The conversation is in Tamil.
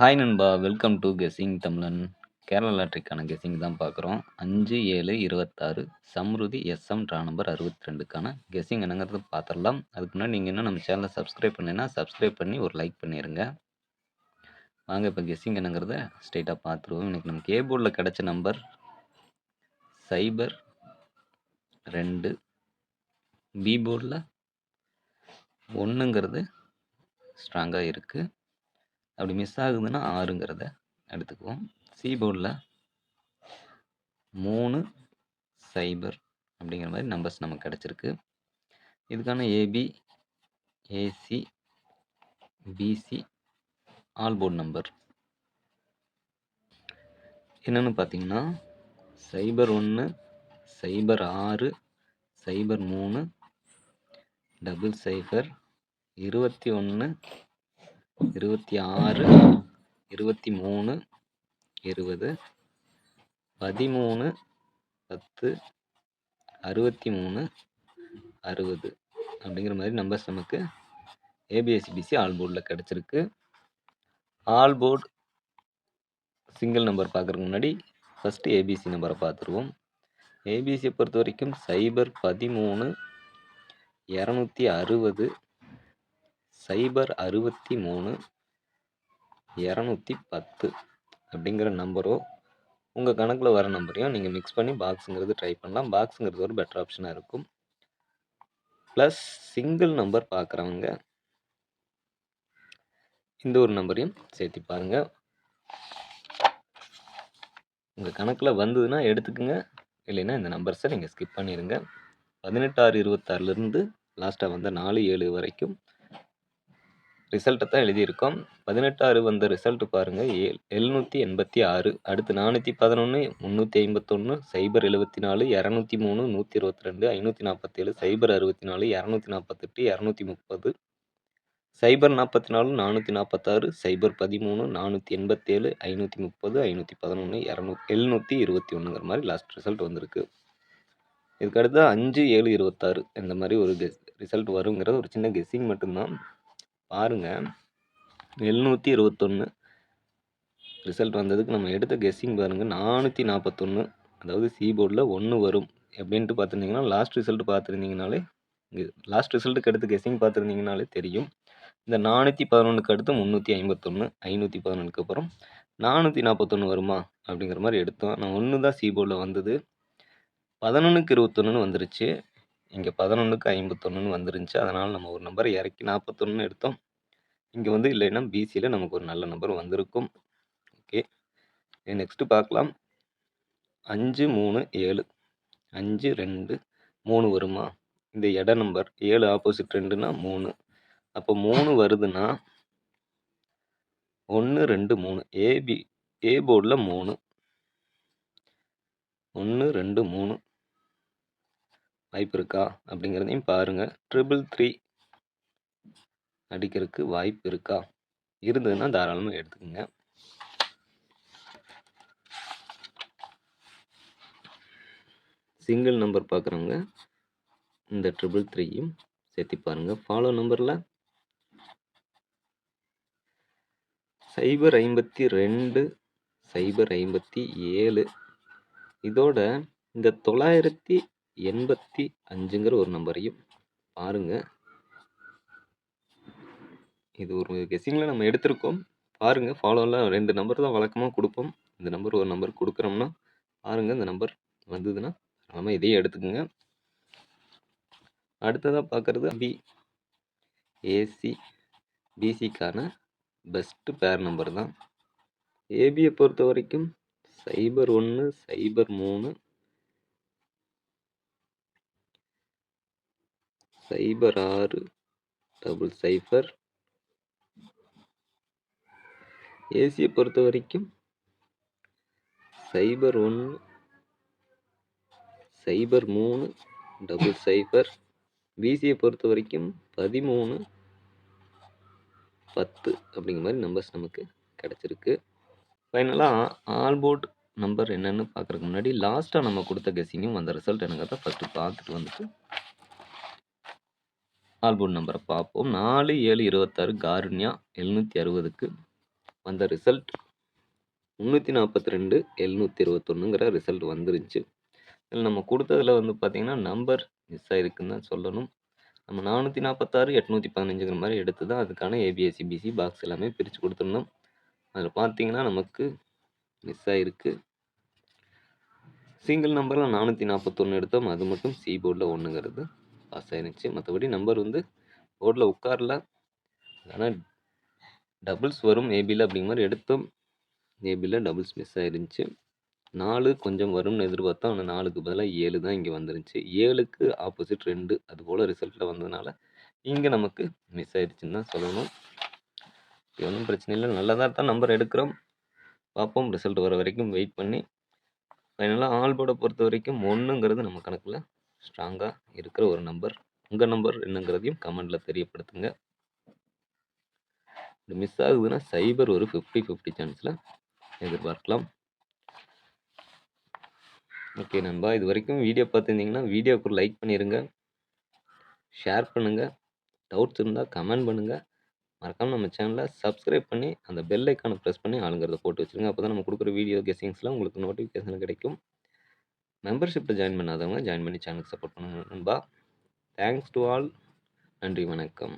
ஹாய் நண்பா! வெல்கம் டூ கெஸ்ஸிங் தமிழன். கேரளா லாட்டரிக்கான கெஸ்ஸிங் தான் பார்க்குறோம். 5, 7, 26 சம்ருதி எஸ்எம் ட்ரா நம்பர் 62க்கான கெஸ்ஸிங் என்னங்கிறத பார்த்துரலாம். அதுக்கு முன்னாடி நீங்க இன்னும் நம்ம சேனல சப்ஸ்கிரைப் பண்ணலைன்னா, சப்ஸ்கிரைப் பண்ணி ஒரு லைக் பண்ணிருங்க. வாங்க இப்ப கெஸ்ஸிங் என்னங்கிறத ஸ்ட்ரெயிட்டா பார்த்துருவோம். இன்னைக்கு நமக்கு ஏ போர்ட்ல கிடைச்ச நம்பர் 02. பி போர்ட்ல 1ங்கிறது ஸ்ட்ராங்கா இருக்கு. அப்படி மிஸ் ஆகுதுன்னா 6ங்கிறத எடுத்துக்குவோம். சி போர்ட்ல 3, 0 அப்படிங்கிற மாதிரி நம்பர்ஸ் நமக்கு கிடைச்சிருக்கு. இதுக்கான AB, AC, BC all port number என்னன்னு பார்த்தீங்கன்னா 01, 06, 03, 00, 21, 26, 23, 20, 13, 10, 63, 60 அப்படிங்கிற மாதிரி நம்பர்ஸ் நமக்கு ஏபிஎஸ்சிபிசி ஆல் போர்டில் கிடச்சிருக்கு. ஆல் போர்டு சிங்கிள் நம்பர் பார்க்குறதுக்கு முன்னாடி ஃபஸ்ட்டு ஏபிசி நம்பரை பார்த்துருவோம். ஏபிசியை பொறுத்த வரைக்கும் 013, 260, 063, 210 அப்படிங்கிற நம்பரோ உங்கள் கணக்கில் வர நம்பரையும் நீங்கள் மிக்ஸ் பண்ணி பாக்ஸுங்கிறது ட்ரை பண்ணலாம். பாக்ஸுங்கிறது ஒரு பெட்டர் ஆப்ஷனாக இருக்கும். ப்ளஸ் சிங்கிள் நம்பர் பார்க்குறவங்க இந்த ஒரு நம்பரையும் சேர்த்து பாருங்கள். உங்கள் கணக்கில் வந்ததுன்னா எடுத்துக்கோங்க, இல்லைன்னா இந்த நம்பர்ஸை நீங்கள் ஸ்கிப் பண்ணிடுங்க. 18/6/26லேருந்து லாஸ்ட்டாக வந்த 4/7 வரைக்கும் ரிசல்ட்டை தான் எழுதியிருக்கோம். 18/6 வந்த ரிசல்ட் பாருங்கள், 786. அடுத்து 411, 351, 074, 203, 122, 547, 064, 248, 230, 044, 446, 013, 487, 530, 511, 721ங்கிற மாதிரி லாஸ்ட் ரிசல்ட் வந்திருக்கு. இதுக்கு அடுத்து 5, 7, 26 இந்த மாதிரி ஒரு ரிசல்ட் வருங்கிறது ஒரு சின்ன கெஸ்ஸிங் மட்டும்தான். பாருங்கள், 721 ரிசல்ட் வந்ததுக்கு நம்ம எடுத்த கெஸ்ஸிங் பாருங்கள் 441. அதாவது சி போர்டில் 1 வரும் எப்படின்ட்டு பார்த்துருந்தீங்கன்னா, லாஸ்ட் ரிசல்ட் பார்த்துருந்தீங்கனாலே லாஸ்ட் ரிசல்ட்டுக்கு அடுத்து கெஸ்ஸிங் பார்த்துருந்தீங்கனாலே தெரியும். இந்த 411க்கு அடுத்து 351, 511க்கு அப்புறம் 441 வருமா அப்படிங்கிற மாதிரி எடுத்தோம். நான் 1 தான் சி போர்டில் வந்தது. 11க்கு 21ன்னு வந்துருச்சு. இங்கே 11க்கு 51ன்னு வந்துருந்துச்சு. அதனால் நம்ம ஒரு நம்பரை இறக்கி 41ன்னு எடுத்தோம். இங்கே வந்து இல்லைன்னா பிசியில் நமக்கு ஒரு நல்ல நம்பர் வந்திருக்கும். ஓகே, நெக்ஸ்ட்டு பார்க்கலாம். 5, 3, 7, 5, 2, 3 வருமா? இந்த இட நம்பர் 7 ஆப்போசிட் 2னா 3. அப்போ 3 வருதுன்னா 1, 2, 3 ஏ போர்டில் 3, 1, 2, 3 வாய்ப்பு இருக்கா அப்படிங்கிறதையும் பாருங்கள். 333 அடிக்கிறதுக்கு வாய்ப்பு இருக்கா? இருந்ததுன்னா தாராளமாக எடுத்துக்கோங்க. சிங்கிள் நம்பர் பார்க்குறவங்க இந்த 333யும் சேர்த்து பாருங்கள். ஃபாலோ நம்பரில் 052, 057 இதோட இந்த 985ங்கிற ஒரு நம்பரையும் பாருங்கள். இது ஒரு கெஸ்ஸிங்கில் நம்ம எடுத்திருக்கோம். பாருங்கள், ஃபாலோவில் 2 நம்பர் தான் வழக்கமாக கொடுப்போம். இந்த நம்பர் ஒரு நம்பர் கொடுக்குறோம்னா பாருங்கள், இந்த நம்பர் வந்ததுன்னா நம்ம இதையும் எடுத்துக்கோங்க. அடுத்ததாக பார்க்குறது பி, ஏசி, பிசிக்கான பெஸ்ட்டு பேர் நம்பர் தான். ஏபியை பொறுத்த வரைக்கும் 01, 03, 06, 00. ஏசியை பொறுத்த வரைக்கும் 01, 03, 00. பிசியை பொறுத்த வரைக்கும் 13, 10 அப்படிங்கிற மாதிரி நம்பர்ஸ் நமக்கு கிடச்சிருக்கு. ஃபைனலாக ஆல் போர்ட் நம்பர் என்னென்னு பார்க்குறதுக்கு முன்னாடி லாஸ்ட்டாக நம்ம கொடுத்த கெஸ்ஸிங்கும் அந்த ரிசல்ட் என்னங்கிறத ஃபஸ்ட்டு பார்த்துட்டு வந்துட்டு ஆல் போர்ட் நம்பரை பார்ப்போம். 4, 7, 26 காருண்யா 760க்கு வந்த ரிசல்ட் 342 721ங்கிற ரிசல்ட் வந்துருந்துச்சு. இதில் நம்ம கொடுத்ததில் வந்து பார்த்தீங்கன்னா நம்பர் மிஸ் ஆகிருக்குன்னு தான் சொல்லணும். நம்ம 446 815ங்கிற மாதிரி எடுத்து தான் அதுக்கான ஏபிஎஸ்சிபிசி பாக்ஸ் எல்லாமே பிரித்து கொடுத்துருந்தோம். அதில் பார்த்தீங்கன்னா நமக்கு மிஸ் ஆகிருக்கு. சிங்கிள் நம்பரில் 441 எடுத்தோம். அது மட்டும் சி போர்டில் 1ங்கிறது பாஸ் ஆயிருந்துச்சு. மற்றபடி நம்பர் வந்து போர்டில் உட்காரல. ஆனால் டபுள்ஸ் வரும் ஏபியில் அப்படிங்கிற மாதிரி எடுத்தோம். ஏபியில் டபுள்ஸ் மிஸ் ஆயிருந்துச்சு. 4 கொஞ்சம் வரும்னு எதிர்பார்த்தோம். ஆனால் 4க்கு பதிலாக 7 தான் இங்கே வந்துருந்துச்சு. 7க்கு ஆப்போசிட் 2 அதுபோல் ரிசல்ட்டில் வந்ததுனால இங்கே நமக்கு மிஸ் ஆயிடுச்சுன்னு தான் சொல்லணும். இது ஒன்றும் பிரச்சனை இல்லை. நல்லதாக தான் நம்பர் எடுக்கிறோம். பார்ப்போம் ரிசல்ட் வர வரைக்கும் வெயிட் பண்ணி. ஃபைனலாக ஆல் போர்டை பொறுத்த வரைக்கும் 1ங்கிறது நம்ம கணக்கில் ஸ்ட்ராங்காக இருக்கிற ஒரு நம்பர். உங்கள் நம்பர் என்னங்கிறதையும் கமெண்டில் தெரியப்படுத்துங்க. இது மிஸ் ஆகுதுன்னா சைபர் ஒரு 50-50 சான்ஸில் எதிர்பார்க்கலாம். ஓகே நண்பா, இது வரைக்கும் வீடியோ பார்த்துருந்தீங்கன்னா வீடியோவுக்கு லைக் பண்ணிடுங்க, ஷேர் பண்ணுங்கள், டவுட்ஸ் இருந்தால் கமெண்ட் பண்ணுங்கள். மறக்காமல் நம்ம சேனலை சப்ஸ்கிரைப் பண்ணி அந்த பெல் ஐக்கானை ப்ரெஸ் பண்ணி ஆளுங்கிறத போட்டு வச்சுருங்க. அப்போ தான் நம்ம கொடுக்குற வீடியோ கெஸ்ஸிங்ஸ்லாம் உங்களுக்கு நோட்டிஃபிகேஷன் கிடைக்கும். மெம்பர்ஷிப்பில் ஜாயின் பண்ணாதவங்க ஜாயின் பண்ணி சேனலுக்கு சப்போர்ட் பண்ணுங்க நண்பா. Thanks to all. நன்றி, வணக்கம்.